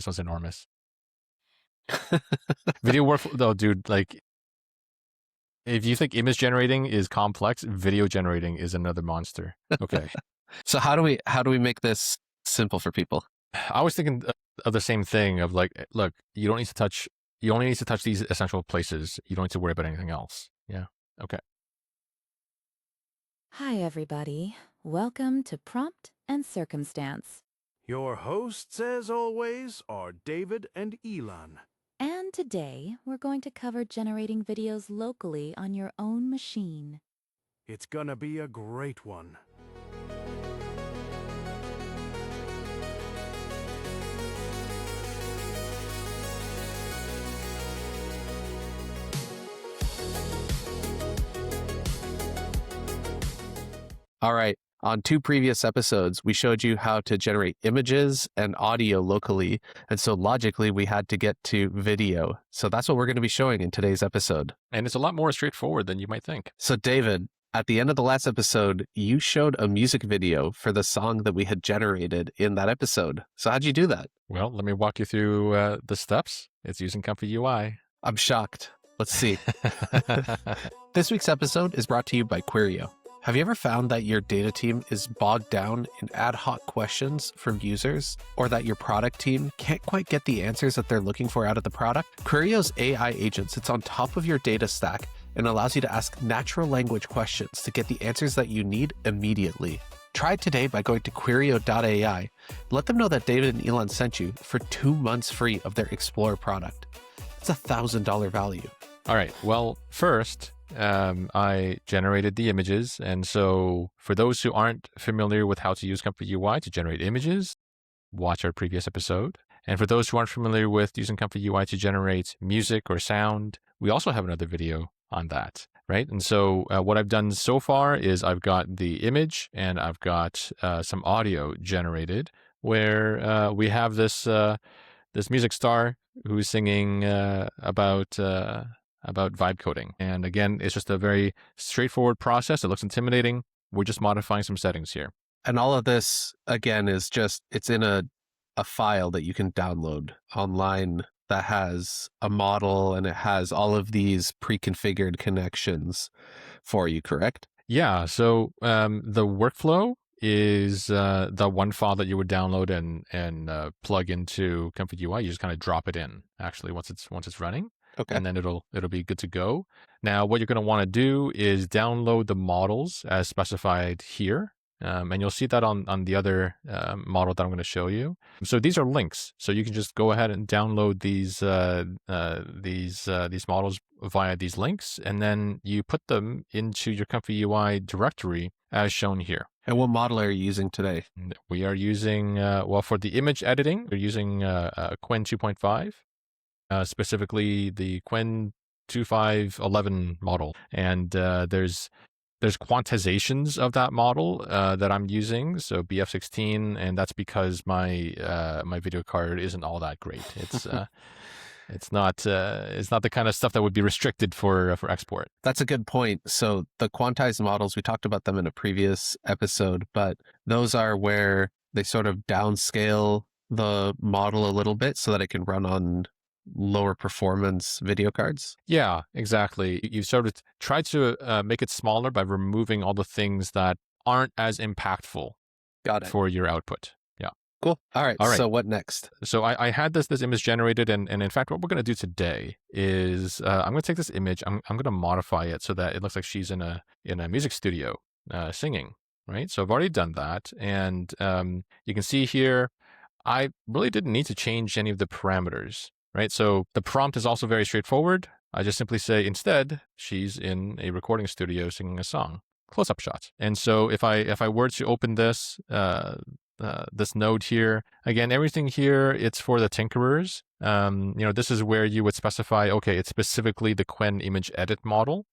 This one's enormous. Video workflow, though, dude, like, if you think image generating is complex, video generating is another monster. Okay. So how do we make this simple for people? I was thinking of the same thing of like, look, you only need to touch these essential places. You don't need to worry about anything else. Yeah. Okay. Hi, everybody. Welcome to Prompt and Circumstance. Your hosts, as always, are David and Elon. And today, we're going to cover generating videos locally on your own machine. It's gonna be a great one. All right. On 2 previous episodes, we showed you how to generate images and audio locally. And so logically, we had to get to video. So that's what we're going to be showing in today's episode. And it's a lot more straightforward than you might think. So David, at the end of the last episode, you showed a music video for the song that we had generated in that episode. So how'd you do that? Well, let me walk you through the steps. It's using ComfyUI. I'm shocked. Let's see. This week's episode is brought to you by Querio. Have you ever found that your data team is bogged down in ad hoc questions from users, or that your product team can't quite get the answers that they're looking for out of the product? Querio's AI agent sits on top of your data stack and allows you to ask natural language questions to get the answers that you need immediately. Try it today by going to querio.ai. Let them know that David and Elon sent you for 2 months free of their Explorer product. It's $1,000 value. All right. Well, first, I generated the images. And so for those who aren't familiar with how to use ComfyUI to generate images, watch our previous episode. And for those who aren't familiar with using ComfyUI to generate music or sound, we also have another video on that, right? And so what I've done so far is I've got the image and I've got some audio generated where we have this music star who's singing about vibe coding. And again, it's just a very straightforward process. It looks intimidating. We're just modifying some settings here. And all of this, again, is just, it's in a file that you can download online that has a model and it has all of these pre-configured connections for you, correct? Yeah. So the workflow is the one file that you would download and plug into ComfyUI. You just kind of drop it in, actually, once it's running. Okay. And then it'll be good to go. Now, what you're going to want to do is download the models as specified here. And you'll see that on the other model that I'm going to show you. So these are links. So you can just go ahead and download these models via these links, and then you put them into your ComfyUI directory as shown here. And what model are you using today? We are using, for the image editing, we're using Qwen 2.5. Specifically the Qwen 2511 model. And there's quantizations of that model that I'm using, so BF16, and that's because my video card isn't all that great. It's not the kind of stuff that would be restricted for export. That's a good point. So the quantized models, we talked about them in a previous episode, but those are where they sort of downscale the model a little bit so that it can run on lower performance video cards? Yeah, exactly. You sort of try to make it smaller by removing all the things that aren't as impactful for your output. Yeah. Cool. All right. So what next? So I had this image generated, and in fact, what we're going to do today is I'm going to take this image, I'm going to modify it so that it looks like she's in a music studio singing, right? So I've already done that, and you can see here, I really didn't need to change any of the parameters. Right. So the prompt is also very straightforward. I just simply say, instead, she's in a recording studio singing a song, close-up shot. And so if I were to open this node here, again, everything here, it's for the tinkerers. This is where you would specify, okay, it's specifically the Qwen image edit model.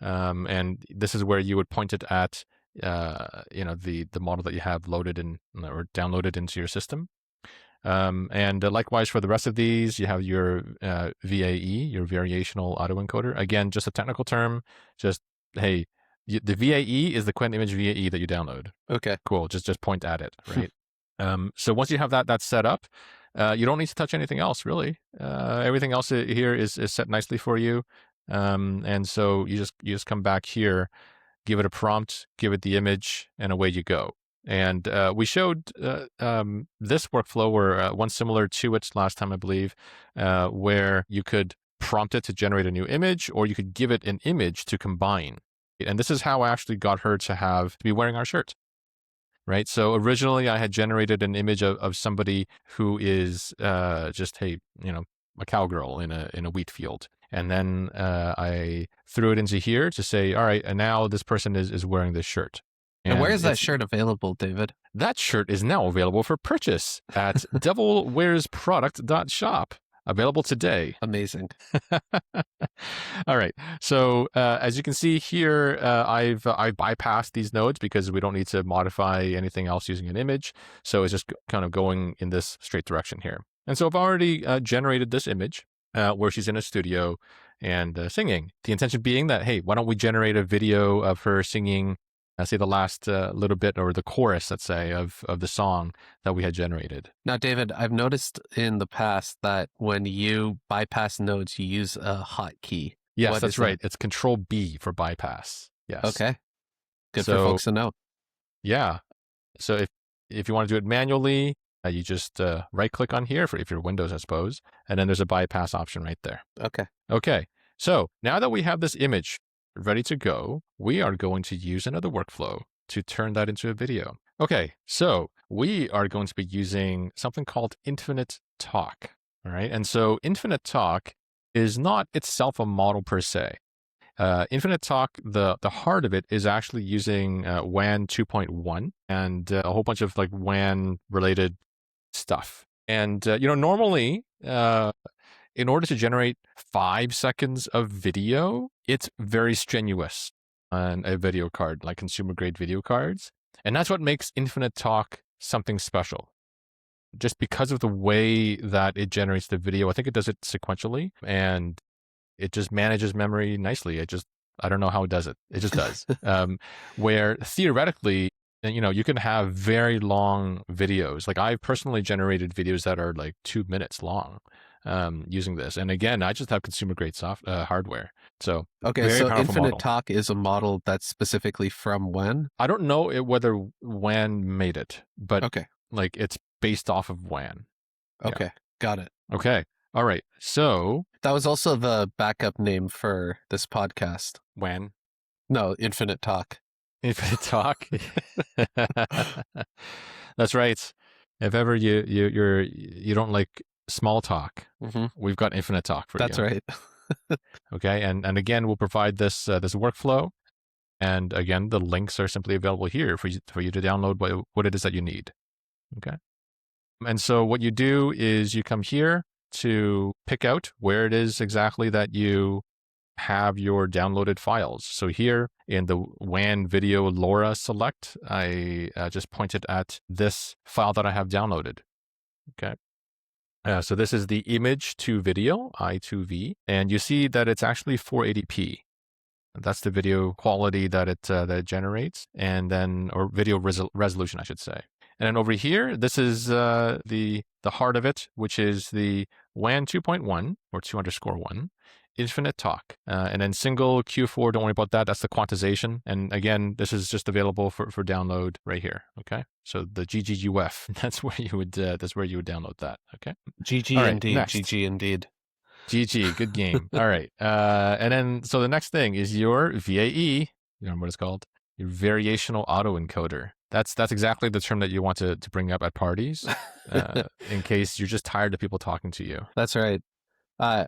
And this is where you would point it at, the model that you have loaded in or downloaded into your system. And likewise for the rest of these, you have your VAE, your variational autoencoder. Again, just a technical term. Just, hey, the VAE is the Qwen image VAE that you download. Okay. Cool. Just point at it, right? So once you have that set up, You don't need to touch anything else, really. Everything else here is set nicely for you. And so you just come back here, give it a prompt, give it the image, and away you go. And we showed this workflow, or one similar to it last time, I believe, where you could prompt it to generate a new image, or you could give it an image to combine. And this is how I actually got her to be wearing our shirt. Right. So originally I had generated an image of somebody who is just, hey, a cowgirl in a wheat field. And then I threw it into here to say, all right, and now this person is wearing this shirt. And where is that shirt available, David? That shirt is now available for purchase at devilwearsproduct.shop. Available today. Amazing. All right. So as you can see here, I've bypassed these nodes because we don't need to modify anything else using an image. So it's just kind of going in this straight direction here. And so I've already generated this image where she's in a studio and singing. The intention being that, hey, why don't we generate a video of her singing, say the last little bit, or the chorus, let's say, of the song that we had generated. Now, David, I've noticed in the past that when you bypass nodes, you use a hotkey. Yes, that's right. It's Control B for bypass. Yes. Okay. Good for folks to know. Yeah. So if you want to do it manually, you just right click on here if you're Windows, I suppose, and then there's a bypass option right there. Okay. Okay. So now that we have this image ready to go, we are going to use another workflow to turn that into a video. Okay, so we are going to be using something called Infinite Talk. All right, and so Infinite Talk is not itself a model per se. Infinite Talk, the heart of it is actually using WAN 2.1 and a whole bunch of like WAN related stuff. And normally, in order to generate 5 seconds of video, it's very strenuous on a video card, like consumer grade video cards. And that's what makes Infinite Talk something special. Just because of the way that it generates the video, I think it does it sequentially and it just manages memory nicely. I don't know how it does it. It just does. Where theoretically, you can have very long videos. Like I've personally generated videos that are like 2 minutes long. Using this. And again, I just have consumer grade hardware. So okay, so Infinite model. Talk is a model that's specifically from WAN? I don't know whether WAN made it, but okay, like it's based off of WAN. Okay, got it. Okay, all right. So that was also the backup name for this podcast. WAN? No, Infinite Talk. Infinite Talk. That's right. If ever you don't like small talk, we've got Infinite Talk for you. That's right. Okay, and again, we'll provide this workflow, and again, the links are simply available here for you to download what it is that you need. Okay, and so what you do is you come here to pick out where it is exactly that you have your downloaded files. So here in the WAN video LoRa select, I just pointed at this file that I have downloaded. Okay. So this is the image to video, I2V, and you see that it's actually 480p. That's the video quality that it generates, and then, or video resolution, I should say. And then over here, this is the heart of it, which is the WAN 2.1 or 2_1 Infinite Talk, and then single Q4. Don't worry about that. That's the quantization. And again, this is just available for download right here. Okay, so the GGUF. That's where you would download that. Okay, GG right, indeed. next. GG indeed. GG, good game. All right, and then so the next thing is your VAE. You know what it's called? Your variational autoencoder. That's exactly the term that you want to bring up at parties, in case you're just tired of people talking to you. That's right.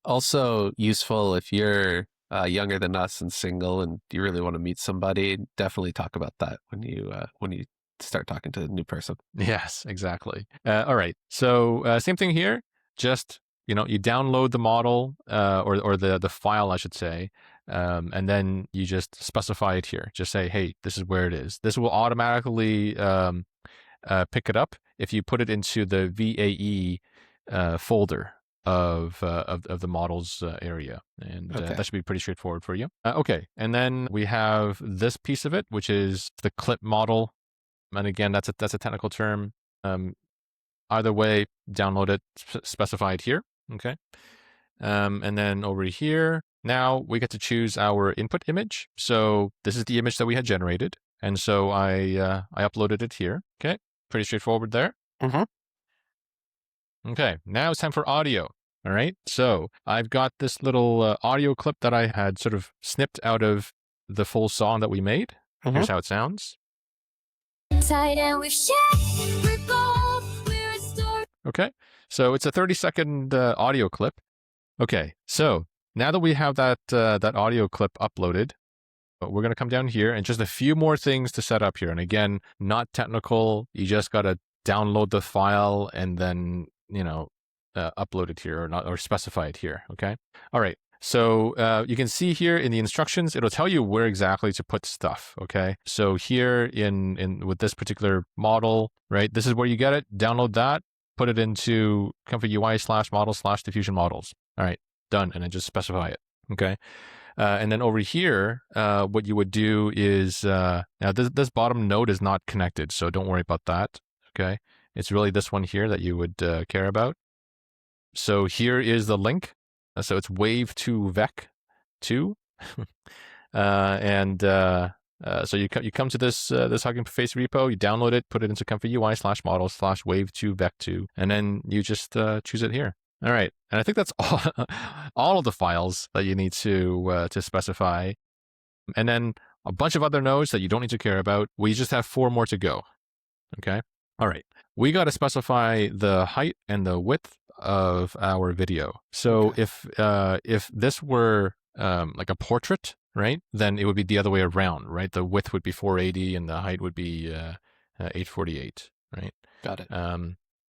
Also useful if you're younger than us and single and you really want to meet somebody. Definitely talk about that when you start talking to a new person. Yes, exactly. All right. So same thing here. Just you download the model or the file, I should say, and then you just specify it here. Just say, hey, this is where it is. This will automatically pick it up if you put it into the VAE folder of the models area, and Okay. that should be pretty straightforward for you. Okay, and then we have this piece of it, which is the clip model, and again, that's a technical term. either way, download it, specify it here. Okay. And then over here, now we get to choose our input image. So this is the image that we had generated. And so I uploaded it here. Okay. Pretty straightforward there. Mm-hmm. Okay. Now it's time for audio. All right. So I've got this little audio clip that I had sort of snipped out of the full song that we made. Mm-hmm. Here's how it sounds. Okay. So it's a 30-second audio clip. Okay. So now that we have that audio clip uploaded, we're going to come down here and just a few more things to set up here. And again, not technical. You just got to download the file and then, upload it here or specify it here. Okay. All right. So you can see here in the instructions, it'll tell you where exactly to put stuff. Okay. So here in with this particular model, right, this is where you get it. Download that, put it into ComfyUI/model/diffusion models. All right. Done. And then just specify it. Okay. And then over here, what you would do is, now this bottom node is not connected, so don't worry about that, okay? It's really this one here that you would care about. So here is the link. So it's wave to vec 2. So you come to this Hugging Face repo, you download it, put it into ComfyUI/models/wave to vec 2, and then you just choose it here. All right, and I think that's all of the files that you need to specify, and then a bunch of other nodes that you don't need to care about. We just have 4 more to go. Okay. All right. We got to specify the height and the width of our video. So Okay. if this were like a portrait, right, then it would be the other way around, right? The width would be 480 and the height would be 848, right? Got it.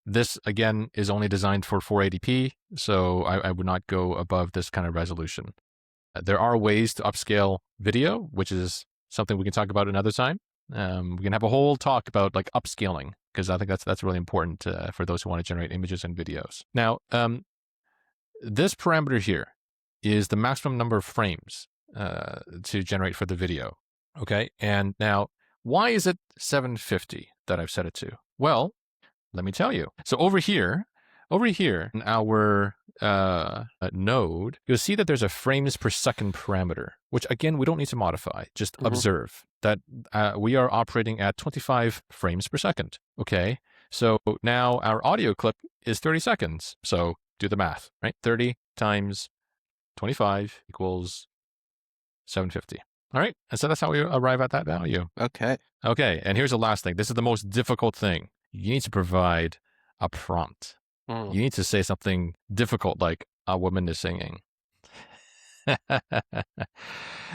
This, again, is only designed for 480p, so I would not go above this kind of resolution. There are ways to upscale video, which is something we can talk about another time. We can have a whole talk about like upscaling, because I think that's really important for those who want to generate images and videos. Now, this parameter here is the maximum number of frames to generate for the video. Okay, and now, why is it 750 that I've set it to? Well, let me tell you. So over here in our node, you'll see that there's a frames per second parameter, which again, we don't need to modify. Just observe that we are operating at 25 frames per second. Okay. So now our audio clip is 30 seconds. So do the math, right? 30 times 25 equals 750. All right. And so that's how we arrive at that value. Okay. Okay. And here's the last thing. This is the most difficult thing. You need to provide a prompt. You need to say something difficult like a woman is singing,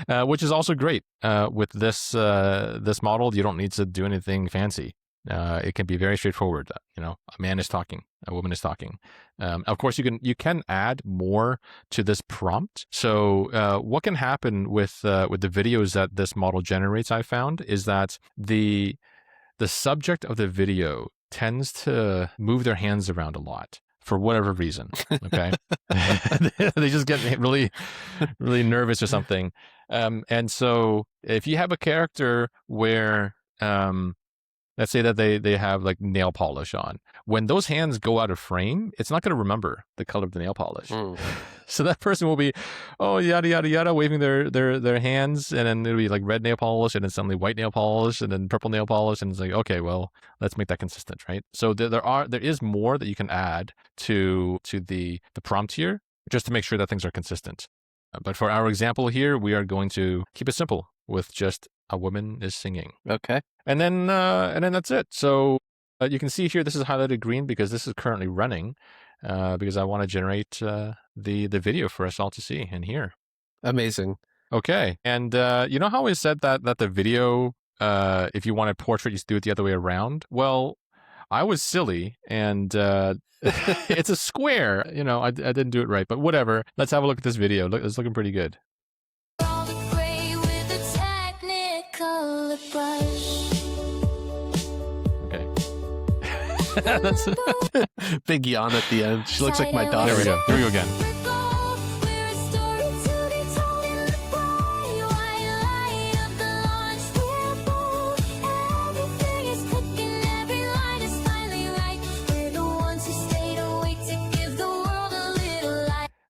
which is also great. With this model, you don't need to do anything fancy. It can be very straightforward. A man is talking, a woman is talking. Of course, you can add more to this prompt. So what can happen with the videos that this model generates, I found, is that the subject of the video tends to move their hands around a lot for whatever reason. Okay. They just get really, really nervous or something. And so if you have a character where, let's say that they have like nail polish on, when those hands go out of frame, it's not going to remember the color of the nail polish. So that person will be, oh, yada, yada, yada, waving their hands, and then it'll be like red nail polish, and then suddenly white nail polish, and then purple nail polish, and it's like, okay, well, let's make that consistent, right? So there is more that you can add to the prompt here, just to make sure that things are consistent. But for our example here, we are going to keep it simple with just a woman is singing. Okay. And then that's it. So you can see here, this is highlighted green because this is currently running, because I want to generate the video for us all to see and hear. Amazing. Okay. And you know how I said that the video, if you wanted portrait, you do it the other way around? Well, I was silly, and it's a square. I didn't do it right, but whatever. Let's have a look at this video. Look, it's looking pretty good. Okay. That's Big yawn at the end. She looks like my daughter. There we go. Here we go again.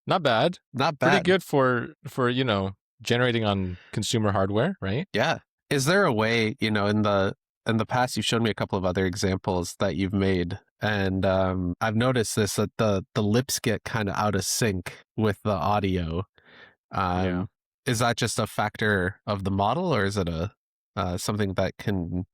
Not bad. Not Pretty bad. good for generating on consumer hardware, right? Yeah. Is there a way, in the past you've shown me a couple of other examples that you've made, and I've noticed this, that the lips get kind of out of sync with the audio. Yeah. Is that just a factor of the model, or is it a something that can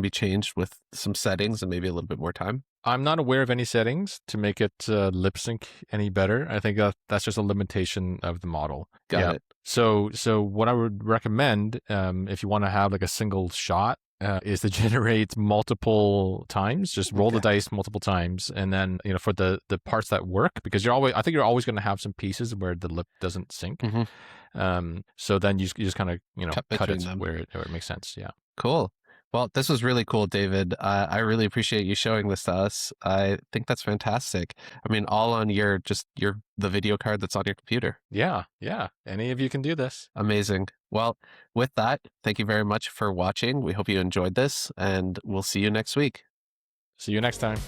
be changed with some settings and maybe a little bit more time? I'm not aware of any settings to make it lip sync any better. I think that's just a limitation of the model. Got it. So what I would recommend, if you want to have like a single shot, is to generate multiple times. Just roll the dice multiple times, and then for the parts that work, because I think you're always going to have some pieces where the lip doesn't sync. So then you just kind of cut it where it makes sense. Yeah. Cool. Well, this was really cool, David. I really appreciate you showing this to us. I think that's fantastic. I mean, all on the video card that's on your computer. Yeah. Any of you can do this. Amazing. Well, with that, thank you very much for watching. We hope you enjoyed this, and we'll see you next week. See you next time.